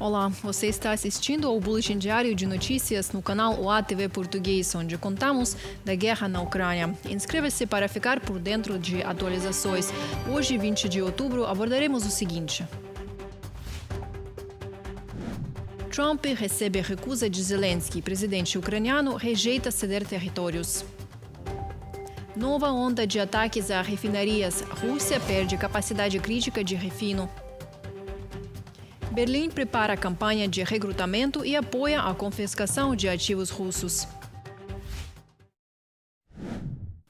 Olá, você está assistindo ao Boletim Diário de Notícias no canal OATV Português, onde contamos da guerra na Ucrânia. Inscreva-se para ficar por dentro de atualizações. Hoje, 20 de outubro, abordaremos o seguinte. Trump recebe recusa de Zelensky. Presidente ucraniano rejeita ceder territórios. Nova onda de ataques a refinarias. Rússia perde capacidade crítica de refino. Berlim prepara a campanha de recrutamento e apoia a confiscação de ativos russos.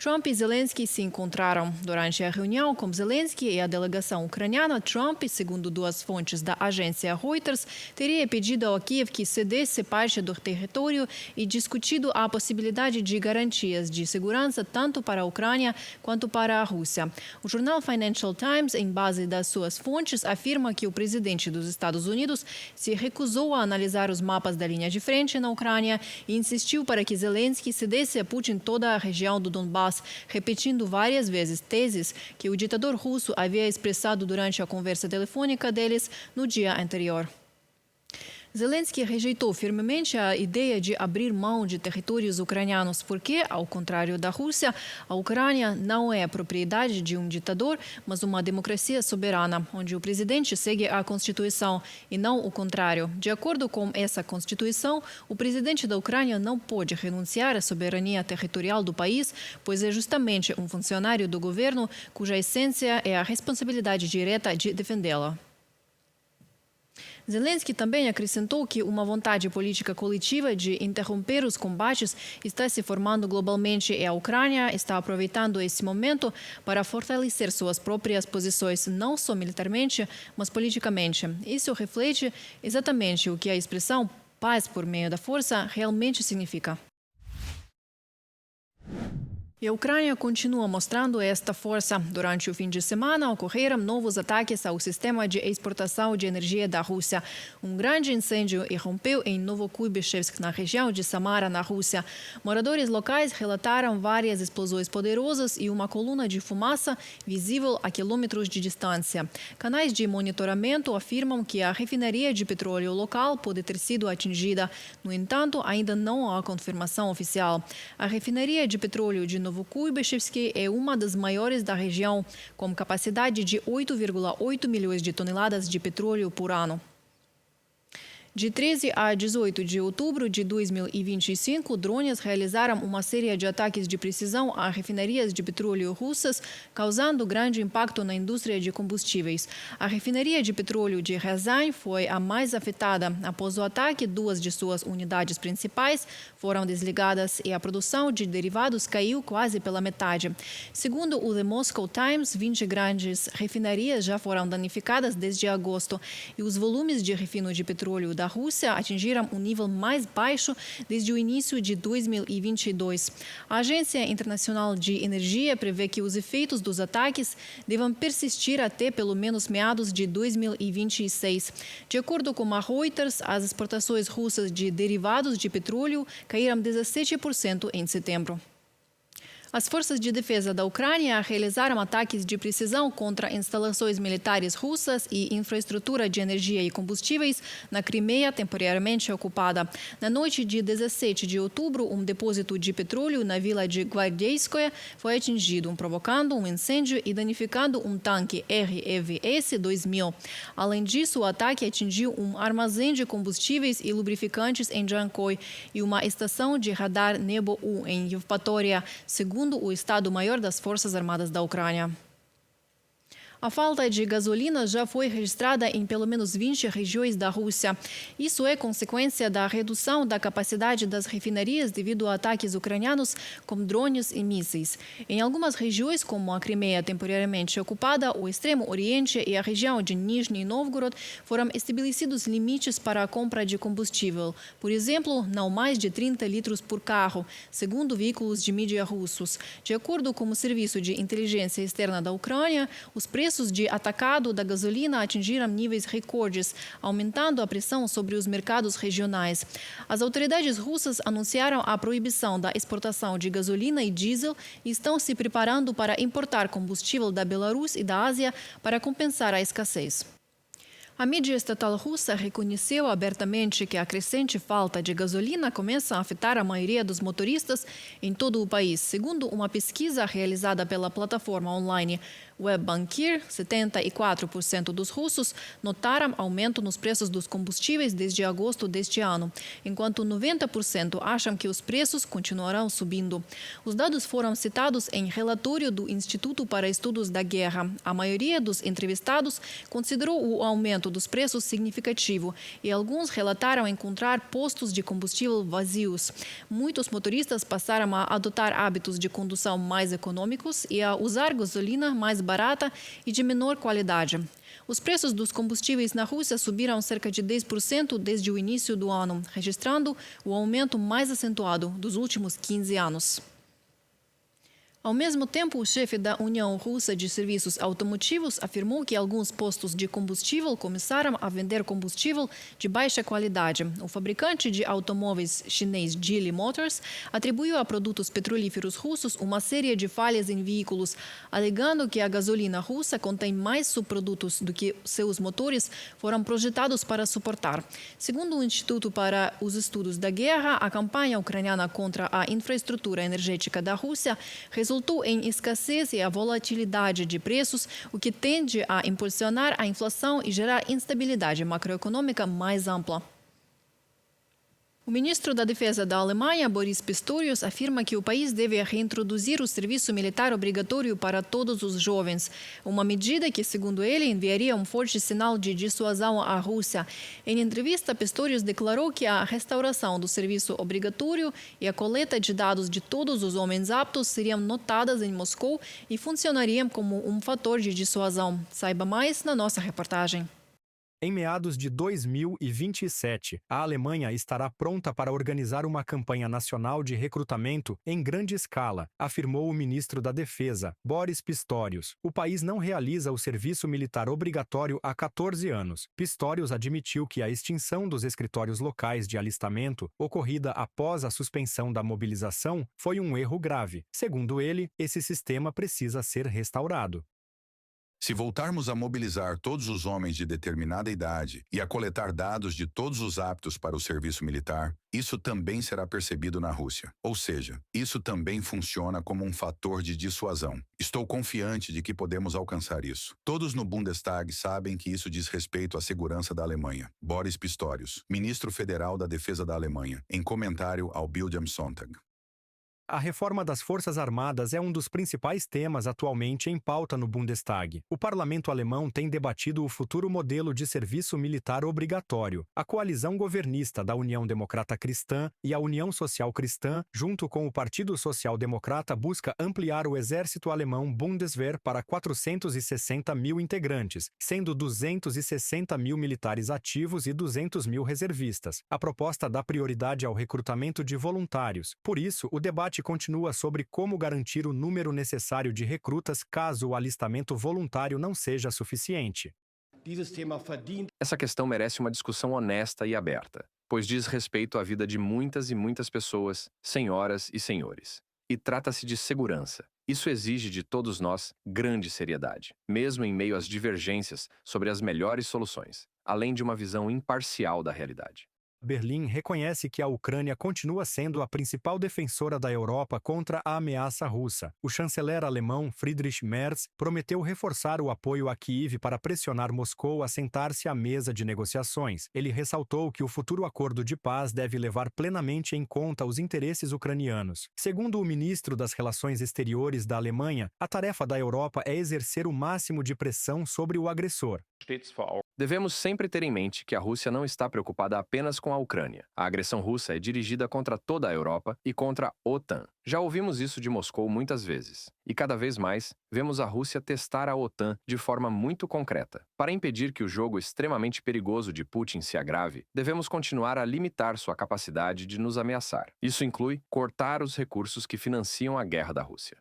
Trump e Zelensky se encontraram. Durante a reunião com Zelensky e a delegação ucraniana, Trump, segundo duas fontes da agência Reuters, teria pedido ao Kiev que cedesse parte do território e discutido a possibilidade de garantias de segurança tanto para a Ucrânia quanto para a Rússia. O jornal Financial Times, em base das suas fontes, afirma que o presidente dos Estados Unidos se recusou a analisar os mapas da linha de frente na Ucrânia e insistiu para que Zelensky cedesse a Putin toda a região do Donbass, repetindo várias vezes teses que o ditador russo havia expressado durante a conversa telefônica deles no dia anterior. Zelensky rejeitou firmemente a ideia de abrir mão de territórios ucranianos porque, ao contrário da Rússia, a Ucrânia não é propriedade de um ditador, mas uma democracia soberana, onde o presidente segue a Constituição e não o contrário. De acordo com essa Constituição, o presidente da Ucrânia não pode renunciar à soberania territorial do país, pois é justamente um funcionário do governo cuja essência é a responsabilidade direta de defendê-la. Zelensky também acrescentou que uma vontade política coletiva de interromper os combates está se formando globalmente e a Ucrânia está aproveitando esse momento para fortalecer suas próprias posições, não só militarmente, mas politicamente. Isso reflete exatamente o que a expressão paz por meio da força realmente significa. E a Ucrânia continua mostrando esta força. Durante o fim de semana, ocorreram novos ataques ao sistema de exportação de energia da Rússia. Um grande incêndio irrompeu em Novokuibishevsk, na região de Samara, na Rússia. Moradores locais relataram várias explosões poderosas e uma coluna de fumaça visível a quilômetros de distância. Canais de monitoramento afirmam que a refinaria de petróleo local pode ter sido atingida. No entanto, ainda não há confirmação oficial. A refinaria de petróleo de Novokuibishevsk é uma das maiores da região, com capacidade de 8,8 milhões de toneladas de petróleo por ano. De 13 a 18 de outubro de 2025, drones realizaram uma série de ataques de precisão a refinarias de petróleo russas, causando grande impacto na indústria de combustíveis. A refinaria de petróleo de Ryazan foi a mais afetada. Após o ataque, duas de suas unidades principais foram desligadas e a produção de derivados caiu quase pela metade. Segundo o The Moscow Times, 20 grandes refinarias já foram danificadas desde agosto e os volumes de refino de petróleo da Rússia atingiram um nível mais baixo desde o início de 2022. A Agência Internacional de Energia prevê que os efeitos dos ataques devam persistir até pelo menos meados de 2026. De acordo com a Reuters, as exportações russas de derivados de petróleo caíram 17% em setembro. As forças de defesa da Ucrânia realizaram ataques de precisão contra instalações militares russas e infraestrutura de energia e combustíveis na Crimeia, temporariamente ocupada. Na noite de 17 de outubro, um depósito de petróleo na vila de Gvardieyskoye foi atingido, provocando um incêndio e danificando um tanque REVS 2000. Além disso, o ataque atingiu um armazém de combustíveis e lubrificantes em Jankoy e uma estação de radar Nebo-U em Yevpatoria, segundo o Estado-Maior das Forças Armadas da Ucrânia. A falta de gasolina já foi registrada em pelo menos 20 regiões da Rússia. Isso é consequência da redução da capacidade das refinarias devido a ataques ucranianos com drones e mísseis. Em algumas regiões, como a Crimeia temporariamente ocupada, o Extremo Oriente e a região de Nizhny Novgorod, foram estabelecidos limites para a compra de combustível. Por exemplo, não mais de 30 litros por carro, segundo veículos de mídia russos. De acordo com o Serviço de Inteligência Externa da Ucrânia, os preços de atacado da gasolina atingiram níveis recordes, aumentando a pressão sobre os mercados regionais. As autoridades russas anunciaram a proibição da exportação de gasolina e diesel e estão se preparando para importar combustível da Belarus e da Ásia para compensar a escassez. A mídia estatal russa reconheceu abertamente que a crescente falta de gasolina começa a afetar a maioria dos motoristas em todo o país. Segundo uma pesquisa realizada pela plataforma online WebBankir, 74% dos russos notaram aumento nos preços dos combustíveis desde agosto deste ano, enquanto 90% acham que os preços continuarão subindo. Os dados foram citados em relatório do Instituto para Estudos da Guerra. A maioria dos entrevistados considerou o aumento dos preços significativo e alguns relataram encontrar postos de combustível vazios. Muitos motoristas passaram a adotar hábitos de condução mais econômicos e a usar gasolina mais barata e de menor qualidade. Os preços dos combustíveis na Rússia subiram cerca de 10% desde o início do ano, registrando o aumento mais acentuado dos últimos 15 anos. Ao mesmo tempo, o chefe da União Russa de Serviços Automotivos afirmou que alguns postos de combustível começaram a vender combustível de baixa qualidade. O fabricante de automóveis chinês Geely Motors atribuiu a produtos petrolíferos russos uma série de falhas em veículos, alegando que a gasolina russa contém mais subprodutos do que seus motores foram projetados para suportar. Segundo o Instituto para os Estudos da Guerra, a campanha ucraniana contra a infraestrutura energética da Rússia resultou em escassez e a volatilidade de preços, o que tende a impulsionar a inflação e gerar instabilidade macroeconômica mais ampla. O ministro da Defesa da Alemanha, Boris Pistorius, afirma que o país deve reintroduzir o serviço militar obrigatório para todos os jovens, uma medida que, segundo ele, enviaria um forte sinal de dissuasão à Rússia. Em entrevista, Pistorius declarou que a restauração do serviço obrigatório e a coleta de dados de todos os homens aptos seriam notadas em Moscou e funcionariam como um fator de dissuasão. Saiba mais na nossa reportagem. Em meados de 2027, a Alemanha estará pronta para organizar uma campanha nacional de recrutamento em grande escala, afirmou o ministro da Defesa, Boris Pistorius. O país não realiza o serviço militar obrigatório há 14 anos. Pistorius admitiu que a extinção dos escritórios locais de alistamento, ocorrida após a suspensão da mobilização, foi um erro grave. Segundo ele, esse sistema precisa ser restaurado. Se voltarmos a mobilizar todos os homens de determinada idade e a coletar dados de todos os aptos para o serviço militar, isso também será percebido na Rússia. Ou seja, isso também funciona como um fator de dissuasão. Estou confiante de que podemos alcançar isso. Todos no Bundestag sabem que isso diz respeito à segurança da Alemanha. Boris Pistorius, ministro federal da Defesa da Alemanha, em comentário ao Bild am Sonntag. A reforma das Forças Armadas é um dos principais temas atualmente em pauta no Bundestag. O parlamento alemão tem debatido o futuro modelo de serviço militar obrigatório. A coalizão governista da União Democrata Cristã e a União Social Cristã, junto com o Partido Social Democrata, busca ampliar o exército alemão Bundeswehr para 460 mil integrantes, sendo 260 mil militares ativos e 200 mil reservistas. A proposta dá prioridade ao recrutamento de voluntários. Por isso, o debate continua sobre como garantir o número necessário de recrutas caso o alistamento voluntário não seja suficiente. Essa questão merece uma discussão honesta e aberta, pois diz respeito à vida de muitas e muitas pessoas, senhoras e senhores. E trata-se de segurança. Isso exige de todos nós grande seriedade, mesmo em meio às divergências sobre as melhores soluções, além de uma visão imparcial da realidade. Berlim reconhece que a Ucrânia continua sendo a principal defensora da Europa contra a ameaça russa. O chanceler alemão Friedrich Merz prometeu reforçar o apoio a Kiev para pressionar Moscou a sentar-se à mesa de negociações. Ele ressaltou que o futuro acordo de paz deve levar plenamente em conta os interesses ucranianos. Segundo o ministro das Relações Exteriores da Alemanha, a tarefa da Europa é exercer o máximo de pressão sobre o agressor. Devemos sempre ter em mente que a Rússia não está preocupada apenas com a Ucrânia. A agressão russa é dirigida contra toda a Europa e contra a OTAN. Já ouvimos isso de Moscou muitas vezes. E cada vez mais, vemos a Rússia testar a OTAN de forma muito concreta. Para impedir que o jogo extremamente perigoso de Putin se agrave, devemos continuar a limitar sua capacidade de nos ameaçar. Isso inclui cortar os recursos que financiam a guerra da Rússia.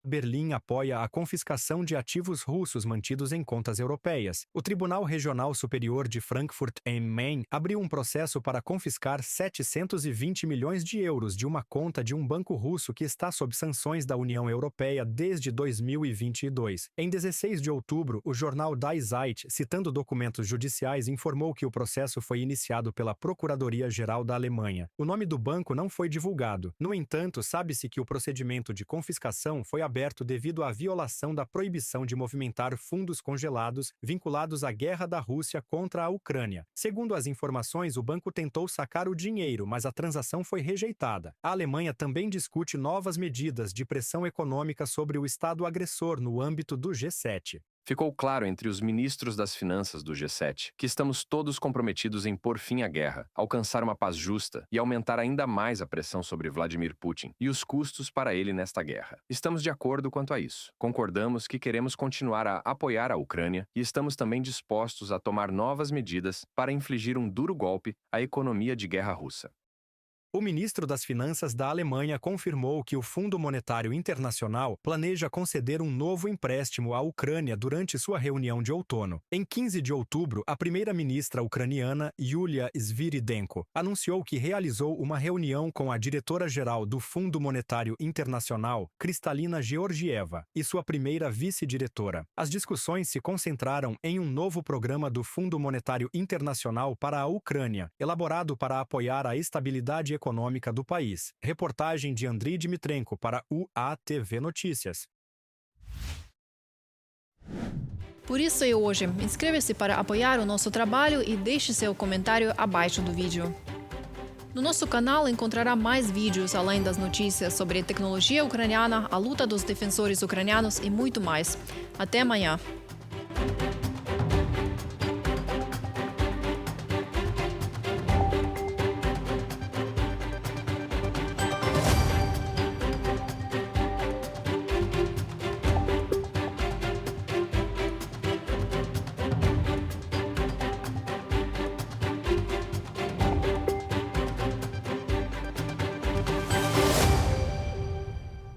Berlim apoia a confiscação de ativos russos mantidos em contas europeias. O Tribunal Regional Superior de Frankfurt am Main abriu um processo para confiscar 720 milhões de euros de uma conta de um banco russo que está sob sanções da União Europeia desde 2022. Em 16 de outubro, o jornal Die Zeit, citando documentos judiciais, informou que o processo foi iniciado pela Procuradoria-Geral da Alemanha. O nome do banco não foi divulgado. No entanto, sabe-se que o procedimento de confiscação foi aberto devido à violação da proibição de movimentar fundos congelados vinculados à guerra da Rússia contra a Ucrânia. Segundo as informações, o banco tentou sacar o dinheiro, mas a transação foi rejeitada. A Alemanha também discute novas medidas de pressão econômica sobre o Estado agressor no âmbito do G7. Ficou claro entre os ministros das finanças do G7 que estamos todos comprometidos em pôr fim à guerra, alcançar uma paz justa e aumentar ainda mais a pressão sobre Vladimir Putin e os custos para ele nesta guerra. Estamos de acordo quanto a isso. Concordamos que queremos continuar a apoiar a Ucrânia e estamos também dispostos a tomar novas medidas para infligir um duro golpe à economia de guerra russa. O ministro das Finanças da Alemanha confirmou que o Fundo Monetário Internacional planeja conceder um novo empréstimo à Ucrânia durante sua reunião de outono. Em 15 de outubro, a primeira-ministra ucraniana, Yulia Sviridenko, anunciou que realizou uma reunião com a diretora-geral do Fundo Monetário Internacional, Kristalina Georgieva, e sua primeira vice-diretora. As discussões se concentraram em um novo programa do Fundo Monetário Internacional para a Ucrânia, elaborado para apoiar a estabilidade econômica do país. Reportagem de Andriy Dmitrenko para UATV Notícias. Por isso é hoje. Inscreva-se para apoiar o nosso trabalho e deixe seu comentário abaixo do vídeo. No nosso canal encontrará mais vídeos além das notícias sobre tecnologia ucraniana, a luta dos defensores ucranianos e muito mais. Até amanhã!